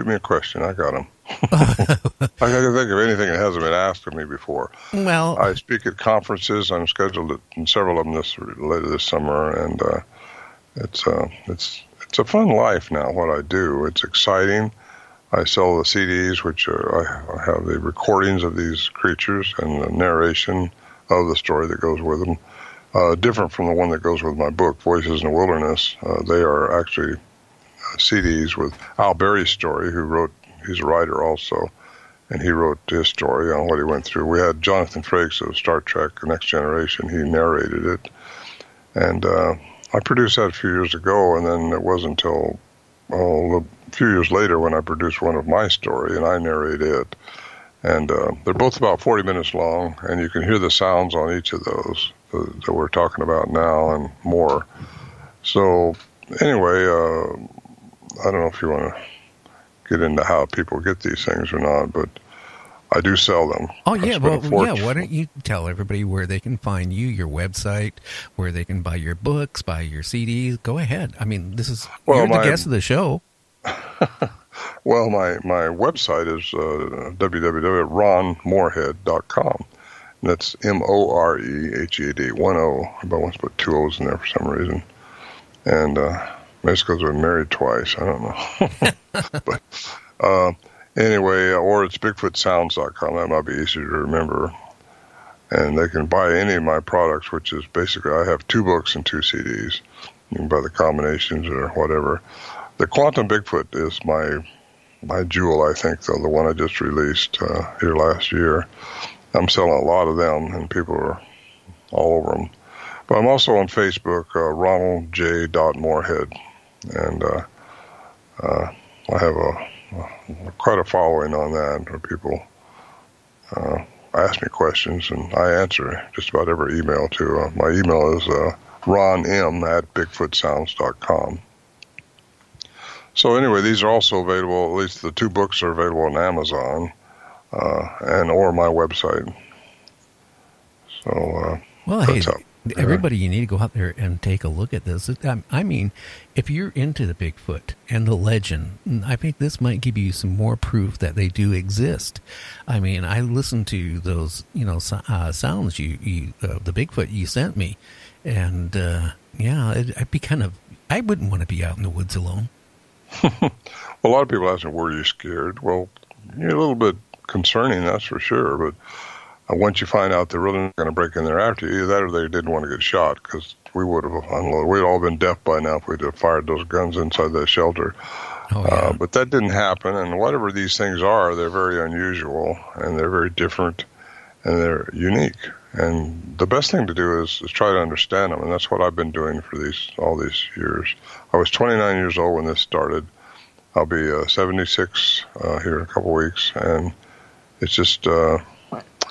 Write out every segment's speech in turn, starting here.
Give me a question. I got them. I can't think of anything that hasn't been asked of me before. Well, I speak at conferences. I'm scheduled in several of them later this summer, and it's a fun life now. What I do, it's exciting. I sell the CDs, which I have the recordings of these creatures and the narration of the story that goes with them. Different from the one that goes with my book, Voices in the Wilderness. They are actually CDs with Al Berry's story, he's a writer also, and he wrote his story on what he went through. We had Jonathan Frakes of Star Trek, The Next Generation. He narrated it. And I produced that a few years ago, and then it wasn't until a few years later when I produced one of my story, and I narrate it. And they're both about 40 minutes long, and you can hear the sounds on each of those that we're talking about now and more. So anyway, I don't know if you want to get into how people get these things or not, but I do sell them. oh yeah, why don't you tell everybody where they can find you, your website, where they can buy your books, buy your CDs? Go ahead. I mean, you're the guest of the show. Well, my website is www.ronmorehead.com. And that's Morehead, 1 O. I once put 2 O's in there for some reason. And maybe it's because we're married twice. I don't know. But anyway, or it's bigfoot-sounds.com. That might be easier to remember. And they can buy any of my products, which is basically I have 2 books and 2 CDs. You can buy the combinations or whatever. The Quantum Bigfoot is my jewel, I think, though, the one I just released here last year. I'm selling a lot of them, and people are all over them. But I'm also on Facebook, Ronald J. Morehead, and I have quite a following on that, where people ask me questions, and I answer just about every email, too. My email is ronm@bigfootsounds.com. So anyway, these are also available, at least the 2 books are available on Amazon or my website. So, well, hey, everybody, you need to go out there and take a look at this. I mean, if you're into the Bigfoot and the legend, I think this might give you some more proof that they do exist. I mean, I listened to those, sounds the Bigfoot you sent me, and I wouldn't want to be out in the woods alone. Well, a lot of people ask me, were you scared? Well, you're a little bit concerning, that's for sure, but once you find out they're really not going to break in there after you, either that or they didn't want to get shot, because we would have unloaded. We'd all been deaf by now if we'd have fired those guns inside that shelter. Oh, yeah. But that didn't happen, and whatever these things are, they're very unusual, and they're very different, and they're unique. And the best thing to do is try to understand them, and that's what I've been doing for all these years. I was 29 years old when this started. I'll be 76 here in a couple weeks, and it's just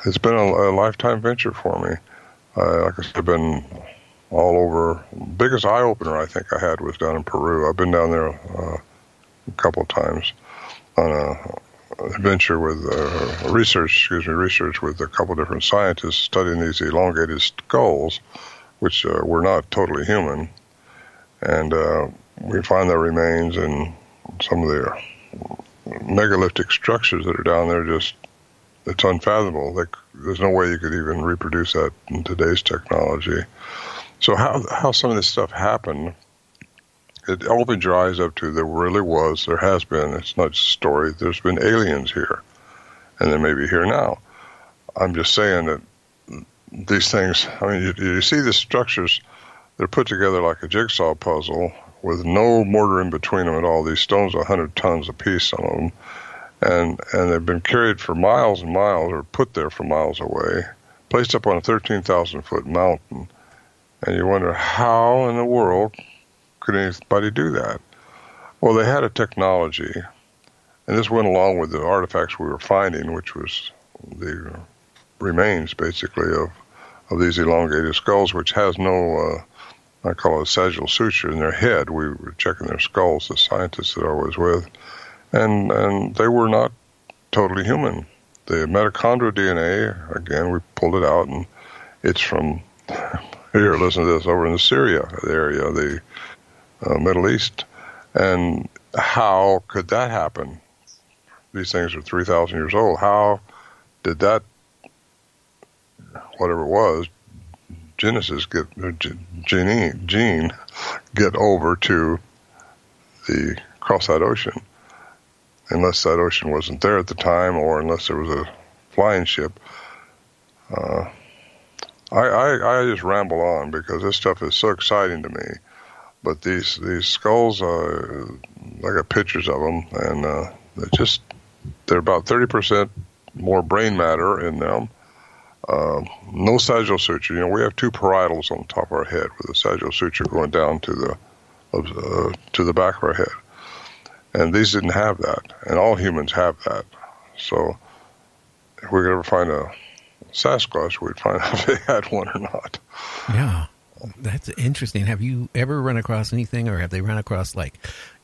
it's been a lifetime venture for me. Like I said, I've been all over. Biggest eye opener I think I had was down in Peru. I've been down there a couple of times on a adventure with research with a couple of different scientists studying these elongated skulls, which were not totally human, and we find their remains in some of the megalithic structures that are down there. Just it's unfathomable. There's no way you could even reproduce that in today's technology. So how some of this stuff happened, it opened your eyes up to there has been, it's not just a story, there's been aliens here, and they may be here now. I'm just saying that these things, I mean, you see the structures, they're put together like a jigsaw puzzle with no mortar in between them at all. These stones are 100 tons apiece, some of them, and they've been carried for miles and miles, or put there from miles away, placed up on a 13,000-foot mountain, and you wonder how in the world could anybody do that? Well, they had a technology, and this went along with the artifacts we were finding, which was the remains, basically, of these elongated skulls, which has no, I call it a sagittal suture in their head. We were checking their skulls, the scientists that I was with, and they were not totally human. The mitochondrial DNA, again, we pulled it out, and it's from, here, listen to this, over in the Syria area, the Middle East. And how could that happen? these things are 3,000 years old. How did that, whatever it was, Genesis gene get over to the across that ocean? Unless that ocean wasn't there at the time, or unless there was a flying ship. I just ramble on because this stuff is so exciting to me. But these skulls, I got pictures of them, and they're about 30% more brain matter in them. No sagittal suture. You know, we have two parietals on the top of our head with a sagittal suture going down to the back of our head. And these didn't have that, and all humans have that. So if we could ever find a Sasquatch, we'd find out if they had one or not. Yeah, that's interesting. Have you ever run across anything, or have they run across, like,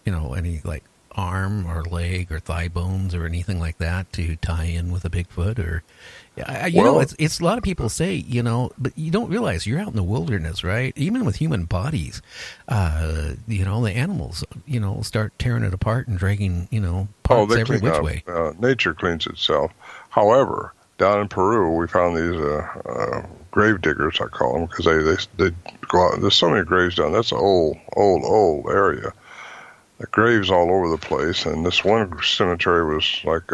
you know, any like arm or leg or thigh bones or anything like that to tie in with a Bigfoot? Or you know, it's a lot of people say, you know, but you don't realize you're out in the wilderness, right? Even with human bodies, you know, the animals, you know, start tearing it apart and dragging, you know, parts every which way. Nature cleans itself. However, down in Peru, we found these grave diggers, I call them, because they go out. There's so many graves down. That's an old area. The graves all over the place, and this one cemetery was like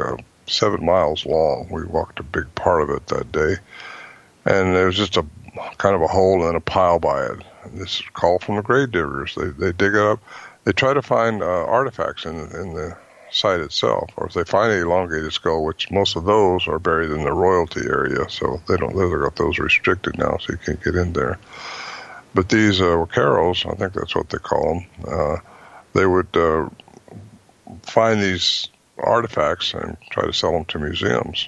7 miles long. We walked a big part of it that day, and there was just a kind of a hole and a pile by it. This is called from the grave diggers. They dig it up. They try to find artifacts in the site itself, or if they find an elongated skull, which most of those are buried in the royalty area, so they've got those restricted now, so you can't get in there. But these Wacaros, I think that's what they call them, they would find these artifacts and try to sell them to museums,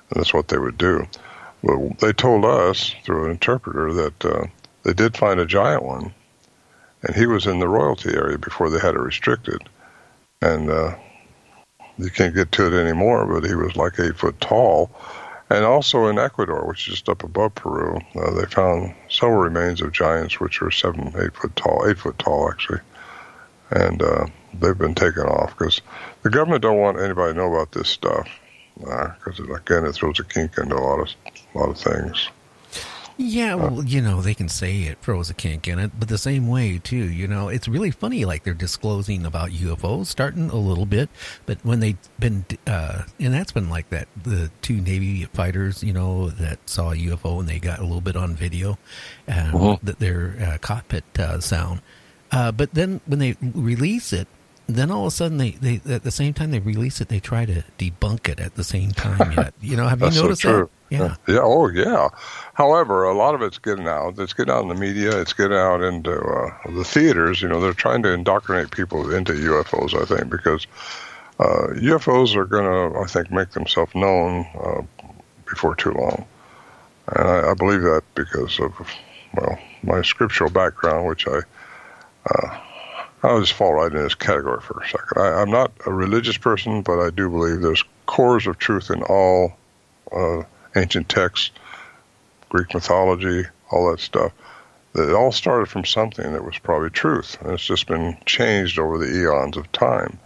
and that's what they would do. Well, they told us through an interpreter that they did find a giant one, and he was in the royalty area before they had it restricted. And you can't get to it anymore, but he was like 8 foot tall. And also in Ecuador, which is just up above Peru, they found several remains of giants, which were 8 foot tall actually. And they've been taken off because the government don't want anybody to know about this stuff, because again, it throws a kink into a lot of things. Yeah, well, you know, they can say it throws a kink in it, but the same way, too, you know, it's really funny, like they're disclosing about UFOs starting a little bit, but when they've been, and that's been like that, the 2 Navy fighters, you know, that saw a UFO and they got a little bit on video, their cockpit sound. But then when they release it, then all of a sudden they at the same time they release it, they try to debunk it at the same time yet. You know, have you noticed that? Yeah. Yeah. Oh, yeah. However, a lot of it's getting out. It's getting out in the media. It's getting out into the theaters. You know, they're trying to indoctrinate people into UFOs, I think, because UFOs are going to, I think, make themselves known before too long. And I believe that because of, well, my scriptural background, which I'll just fall right in this category for a second. I'm not a religious person, but I do believe there's cores of truth in all ancient texts, Greek mythology, all that stuff. It all started from something that was probably truth, and it's just been changed over the eons of time.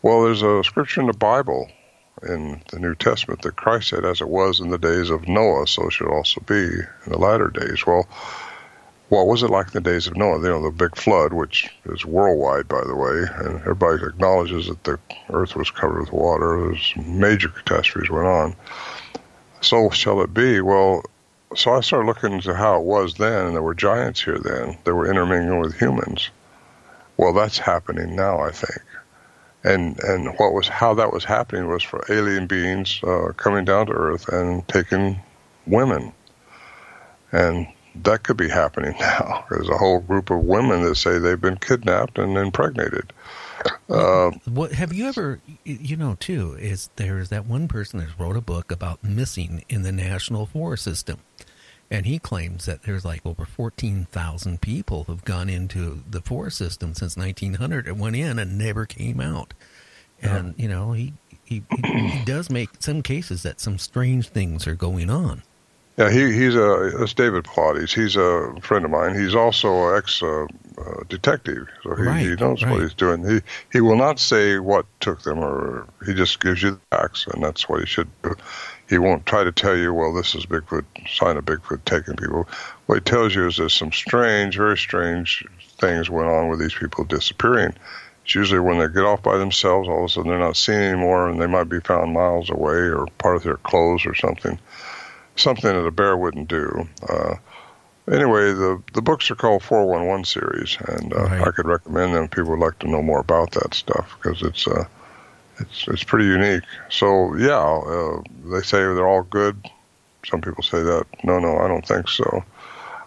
Well, there's a scripture in the Bible, in the New Testament, that Christ said, as it was in the days of Noah, so should it also be in the latter days. Well, what was it like in the days of Noah? You know, the big flood, which is worldwide, by the way, and everybody acknowledges that the earth was covered with water. There's major catastrophes went on. So shall it be. Well, so I started looking into how it was then, and there were giants here then. They were intermingling with humans. Well, that's happening now, I think. And how that was happening was for alien beings coming down to Earth and taking women. And that could be happening now. There's a whole group of women that say they've been kidnapped and impregnated. What have you ever, you know, too, is there's that one person that wrote a book about missing in the national forest system. And he claims that there's like over 14,000 people who've gone into the forest system since 1900 and went in and never came out. And, you know, he does make some cases that some strange things are going on. Yeah, that's David Pilates. He's a friend of mine. He's also an detective, so he Right, knows what right. he's doing. He will not say what took them, or he just gives you the facts, and that's what he should do. He won't try to tell you, well, this is Bigfoot, sign of Bigfoot taking people. What he tells you is there's some strange, very strange things went on with these people disappearing. It's usually when they get off by themselves, all of a sudden they're not seen anymore, and they might be found miles away, or part of their clothes or something that a bear wouldn't do. Anyway, the books are called 411 series, and Right. I could recommend them if people would like to know more about that stuff, because it's pretty unique. So yeah, they say they're all good. Some people say that. No, I don't think so.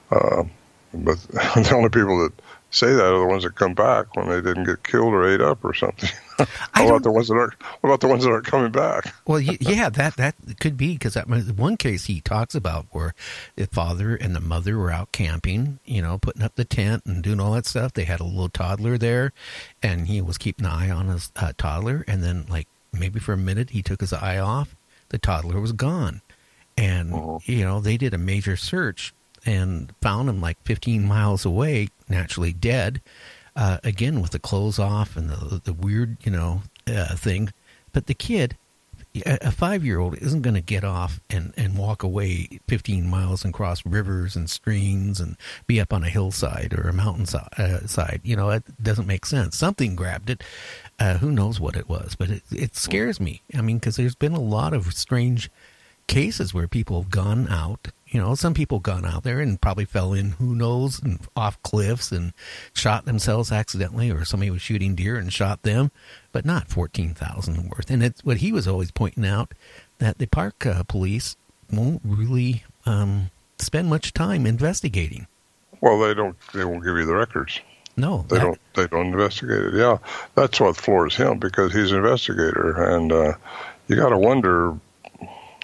But the only people that say that are the ones that come back when they didn't get killed or ate up or something. What about the ones that are coming back? Well, yeah, that could be, because one case he talks about where the father and the mother were out camping, putting up the tent and doing all that stuff. They had a little toddler there, and he was keeping an eye on his toddler. And then, like, maybe for a minute, he took his eye off. The toddler was gone. And, they did a major search and found him like 15 miles away, naturally dead. Again, with the clothes off and the weird, thing. But the kid, a 5-year-old, isn't going to get off and walk away 15 miles and cross rivers and streams and be up on a hillside or a mountainside. It doesn't make sense. Something grabbed it. Who knows what it was? But it scares me. I mean, because there's been a lot of strange cases where people have gone out. Some people gone out there and probably fell in, who knows, and off cliffs and shot themselves accidentally, or somebody was shooting deer and shot them, but not 14,000 worth. And it's what he was always pointing out, that the park police won't really spend much time investigating. Well, they won't give you the records. No, They don't investigate it. Yeah, that's what floors him, because he's an investigator, and you got to wonder,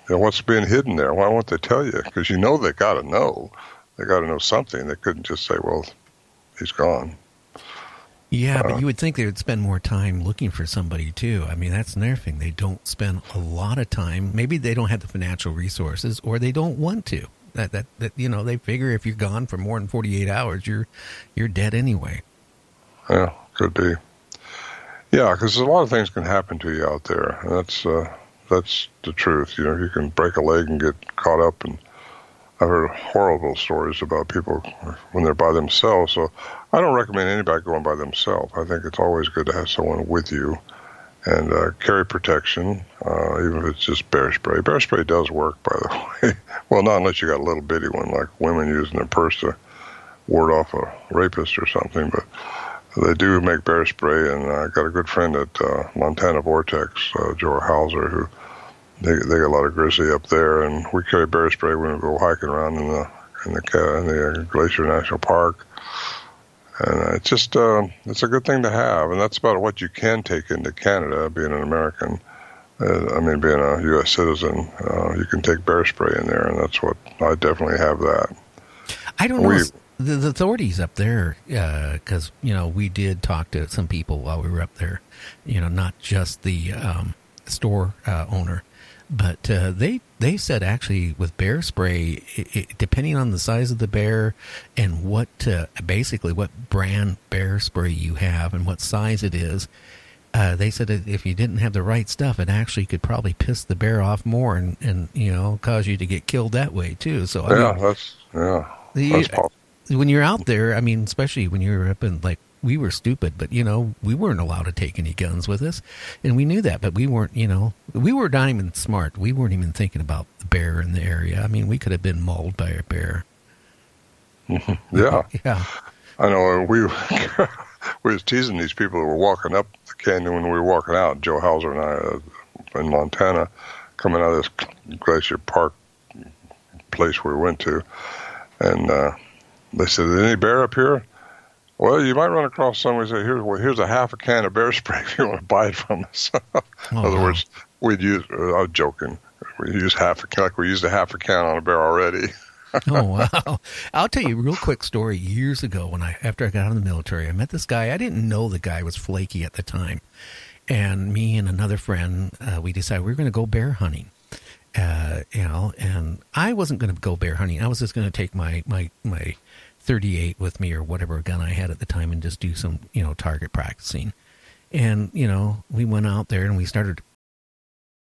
what's being hidden there. Why won't they tell you? Because they got to know. They got to know something. They couldn't just say, well, he's gone. Yeah, but you would think they would spend more time looking for somebody too. I mean, that's another thing. They don't spend a lot of time. Maybe they don't have the financial resources, or they don't want to. That they figure if you're gone for more than 48 hours, you're dead anyway. Yeah, could be. Yeah, because a lot of things can happen to you out there, and that's the truth. You can break a leg and get caught up, and I've heard horrible stories about people when they're by themselves. So I don't recommend anybody going by themselves. I think it's always good to have someone with you, and carry protection, even if it's just bear spray. Bear spray does work, by the way. Well, not unless you got a little bitty one, like women using their purse to ward off a rapist or something, but they do make bear spray, and I got a good friend at Montana Vortex, Joe Hauser, who they get a lot of grizzly up there, and we carry bear spray when we go hiking around in the Glacier National Park, and it's just it's a good thing to have, and that's about what you can take into Canada, being an American. Being a U.S. citizen, you can take bear spray in there, and that's what I definitely have that. I don't know. The authorities up there, because, we did talk to some people while we were up there, not just the store owner, but they said actually with bear spray, depending on the size of the bear and what brand bear spray you have and what size it is, they said that if you didn't have the right stuff, it actually could probably piss the bear off more and cause you to get killed that way too. So that's possible. When you're out there, especially when you're up in, like, we were stupid, but, we weren't allowed to take any guns with us. And we knew that, but we weren't, we were not even smart. We weren't even thinking about the bear in the area. We could have been mauled by a bear. Yeah. Yeah. I know. We was teasing these people that were walking up the canyon when we were walking out, Joe Hauser and I, in Montana, coming out of this Glacier Park place we went to. And they said, "Is there any bear up here?" Well, you might run across somebody say, here's a half a can of bear spray if you want to buy it from us. In other words, we'd use, I was joking, we use half a can, like we used a half a can on a bear already. Oh, wow. I'll tell you a real quick story. Years ago, after I got out of the military, I met this guy. I didn't know the guy was flaky at the time. And me and another friend, we decided we were going to go bear hunting. And I wasn't going to go bear hunting. I was just going to take my .38 with me or whatever gun I had at the time and just do some, target practicing. And, we went out there and we started